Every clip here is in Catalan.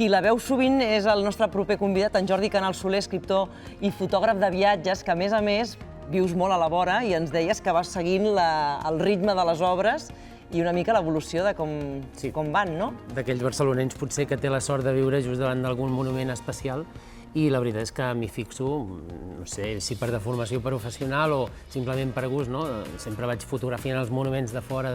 Qui la veu sovint és el nostre proper convidat, en Jordi Canal Soler, escriptor i fotògraf de viatges, que a més vius molt a la vora i ens deies que vas seguint el ritme de les obres i una mica l'evolució de com van, no? D'aquells barcelonins potser que té la sort de viure just davant d'algun monument especial i la veritat és que m'hi fixo, no sé si per deformació professional o simplement per gust, no? Sempre vaig fotografiant els monuments de fora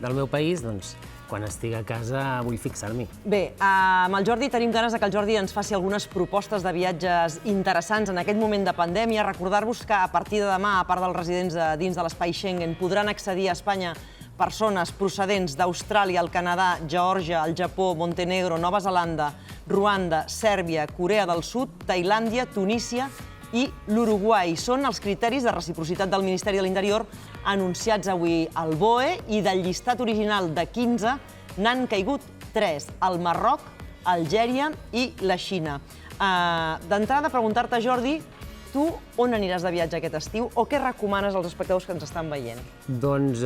del meu país, doncs quan estic a casa vull fixar-m'hi. Bé, amb el Jordi tenim ganes que el Jordi ens faci algunes propostes de viatges interessants en aquest moment de pandèmia. Recordar-vos que a partir de demà, a part dels residents dins de l'espai Schengen, podran accedir a Espanya persones procedents d'Austràlia, el Canadà, Geòrgia, el Japó, Montenegro, Nova Zelanda, Ruanda, Sèrbia, Corea del Sud, Tailàndia, Tunísia i l'Uruguai. Són els criteris de reciprocitat del Ministeri de l'Interior anunciats avui al BOE i del llistat original de 15 n'han caigut 3, el Marroc, Algèria i la Xina. D'entrada, preguntar-te, Jordi, tu on aniràs de viatge aquest estiu o què recomanes als espectadors que ens estan veient? Doncs,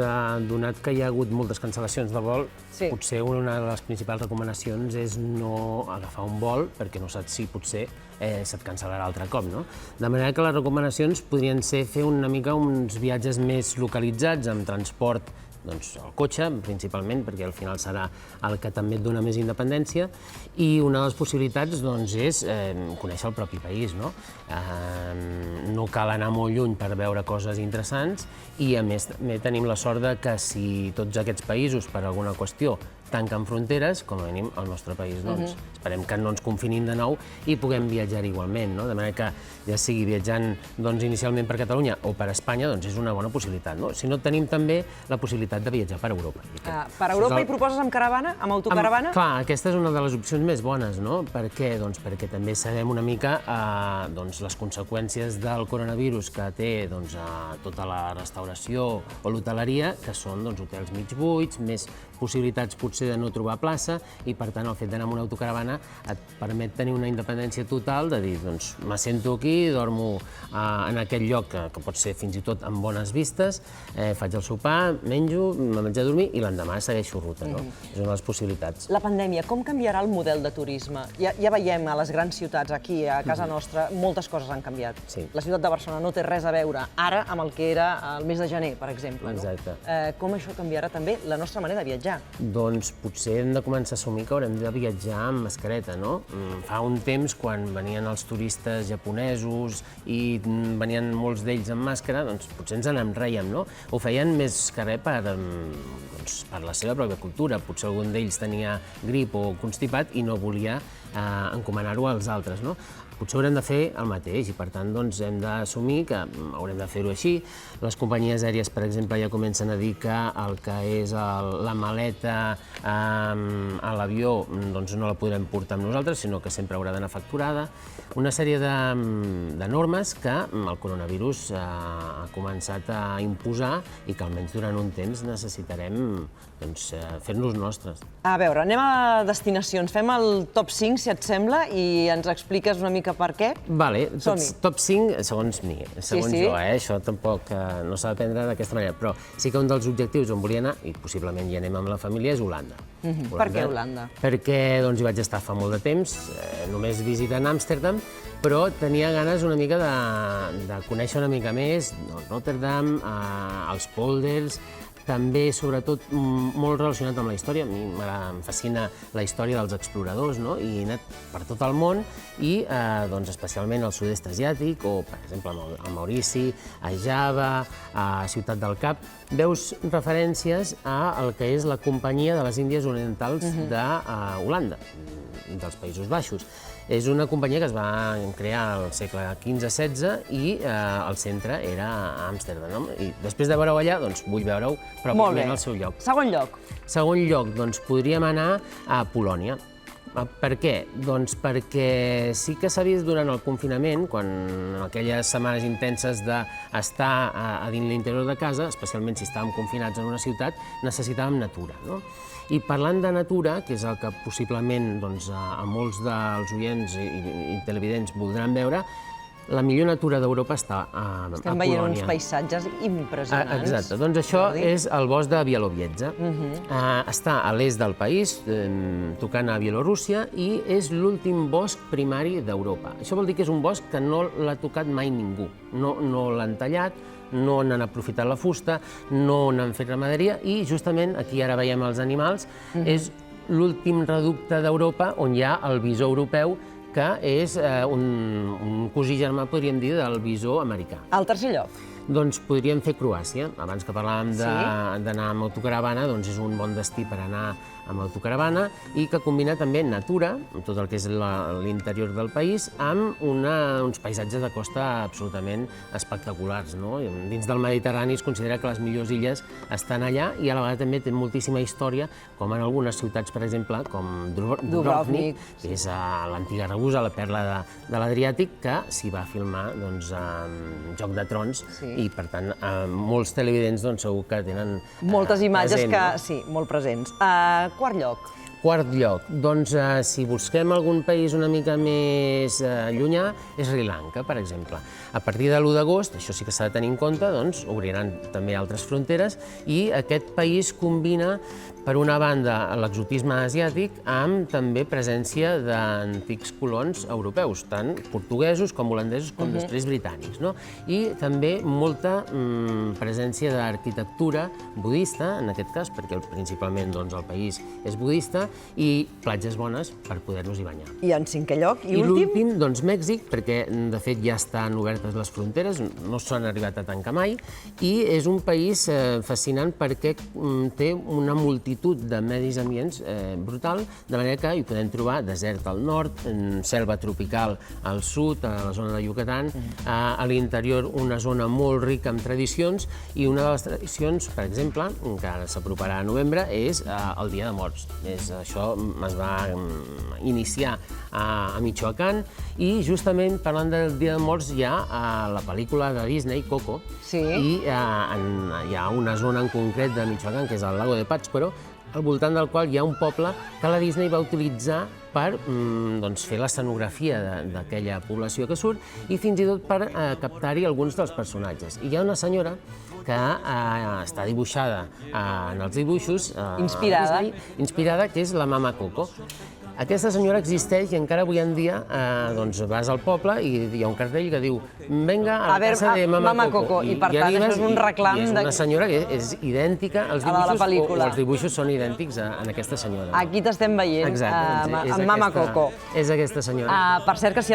donat que hi ha hagut moltes cancel·lacions de vol, potser una de les principals recomanacions és no agafar un vol perquè no saps si potser se't cancel·larà altre cop, no? De manera que les recomanacions podrien ser fer una mica uns viatges més localitzats amb transport, doncs el cotxe, principalment, perquè al final serà el que també et dona més independència, i una de les possibilitats doncs, és conèixer el propi país, no? No cal anar molt lluny per veure coses interessants i, a més, tenim la sort que si tots aquests països, per alguna qüestió, tanquen fronteres, com a mínim el nostre país, doncs, esperem que no ens confinin de nou i puguem viatjar igualment, no? De manera que, ja sigui viatjant inicialment per Catalunya o per Espanya, doncs és una bona possibilitat, no? Si no, tenim també la possibilitat de viatjar per Europa. Per Europa hi proposes amb caravana, amb autocaravana? Clar, aquesta és una de les opcions més bones, no? Per què? Doncs perquè també sabem una mica les conseqüències del coronavirus que té tota la restauració o l'hoteleria, que són hotels mig buits, més possibilitats potser de no trobar plaça i, per tant, el fet d'anar amb una autocaravana et permet tenir una independència total de dir, doncs, m'assento aquí, dormo en aquest lloc que pot ser fins i tot amb bones vistes, faig el sopar, menjo, me vaig a dormir i l'endemà segueixo ruta, no? És una de les possibilitats. La pandèmia, com canviarà el model de turisme? Ja veiem a les grans ciutats, aquí a casa nostra, moltes coses han canviat. La ciutat de Barcelona no té res a veure ara amb el que era el mes de gener, per exemple. Exacte. Com això canviarà també la nostra manera de viatjar? Doncs potser hem de començar a assumir que haurem de viatjar amb mascareta, no? Fa un temps, quan venien els turistes japonesos i venien molts d'ells amb màscara, doncs potser ens n'enreiem, no? Ho feien més que res per la seva pròpia cultura. Potser algun d'ells tenia grip o constipat i no volia encomanar-ho als altres, no? Potser haurem de fer el mateix i, per tant, hem d'assumir que haurem de fer-ho així. Les companyies aèries, per exemple, ja comencen a dir que el que és la maleta a l'avió no la podrem portar amb nosaltres, sinó que sempre haurà d'anar facturada. Una sèrie de normes que el coronavirus ha començat a imposar i que almenys durant un temps necessitarem fer-nos nostres. A veure, anem a destinacions. Fem el top 5, si et sembla, i ens expliques una mica per què. Vale, top 5, segons mi, segons jo, això tampoc no s'ha de prendre d'aquesta manera, però sí que un dels objectius on volia anar, i possiblement hi anem amb la família, és Holanda. Per què Holanda? Perquè hi vaig estar fa molt de temps, només visitant Amsterdam, però tenia ganes una mica de conèixer una mica més Rotterdam, els pòlders, també, sobretot, molt relacionat amb la història. A mi em fascina la història dels exploradors, no? I he anat per tot el món i, especialment al sud-est asiàtic o, per exemple, a Maurici, a Java, a Ciutat del Cap, veus referències al que és la Companyia de les Índies Orientals d'Holanda, dels Països Baixos. És una companyia que es va crear al segle XV-XVI i el centre era a Amsterdam. I després de veure-ho allà, vull veure-ho pròpiament al seu lloc. Segon lloc. Segon lloc, podríem anar a Polònia. Per què? Doncs perquè sí que s'ha vist durant el confinament, quan en aquelles setmanes intenses d'estar a dins l'interior de casa, especialment si estàvem confinats en una ciutat, necessitàvem natura. I parlant de natura, que és el que possiblement a molts dels oients i televidents voldran veure, La millor natura d'Europa està a Polònia. Estem veient uns paisatges impressionants. Exacte, doncs això és el bosc de Bielowieza. Està a l'est del país, tocant a Bielorússia, i és l'últim bosc primari d'Europa. Això vol dir que és un bosc que no l'ha tocat mai ningú. No l'han tallat, no n'han aprofitat la fusta, no n'han fet ramaderia, i justament aquí ara veiem els animals, és l'últim reducte d'Europa on hi ha el bisó europeu, que és un cosí germà, podríem dir, del bisó americà. El tercer lloc? Doncs podríem fer Croàcia. Abans que parlàvem d'anar amb autocaravana, doncs és un bon destí per anar amb autocaravana i que combina també natura, tot el que és l'interior del país, amb uns paisatges de costa absolutament espectaculars. Dins del Mediterrani es considera que les millors illes estan allà i a la vegada també té moltíssima història, com en algunes ciutats, per exemple, com Dubrovnik, que és l'antiga Ragusa, la perla de l'Adriàtic, que s'hi va filmar Joc de Trons i, per tant, molts televidents segur que tenen moltes imatges que, sí, molt presents. Quart lloc. Quart lloc. Doncs si busquem algun país una mica més llunyà, és Sri Lanka, per exemple. A partir de l'1 d'agost, això sí que s'ha de tenir en compte, doncs obriran també altres fronteres i aquest país combina, per una banda, l'exotisme asiàtic amb també presència d'antics colons europeus, tant portuguesos com holandesos com després britànics. I també molta presència d'arquitectura budista, en aquest cas, perquè principalment el país és budista, i platges bones per poder-nos-hi banyar. I en cinquè lloc, i últim? I l'últim, doncs Mèxic, perquè de fet ja estan obertes les fronteres, no s'han arribat a tancar mai, i és un país fascinant perquè té una multitud de medis ambients brutal, de manera que hi podem trobar desert al nord, selva tropical al sud, a la zona de Yucatán, a l'interior una zona molt rica en tradicions, i una de les tradicions, per exemple, que ara s'aproparà a novembre, és el Dia de Morts. Això es va iniciar a Michoacán i justament parlant del Dia de Morts hi ha la pel·lícula de Disney, Coco, i hi ha una zona en concret de Michoacán, que és el Lago de Pátzcuaro, al voltant del qual hi ha un poble que la Disney va utilitzar per fer l'escenografia d'aquella població que surt i fins i tot per captar-hi alguns dels personatges. I hi ha una senyora que està dibuixada en els dibuixos inspirada, que és la Mama Coco. Aquesta senyora existeix i encara avui en dia vas al poble i hi ha un cartell que diu «Venga a la casa de Mama Coco». I per tant, això és un reclam... I és una senyora que és idèntica als dibuixos, o els dibuixos són idèntics en aquesta senyora. Aquí t'estem veient, amb Mama Coco. És aquesta senyora. Per cert, que si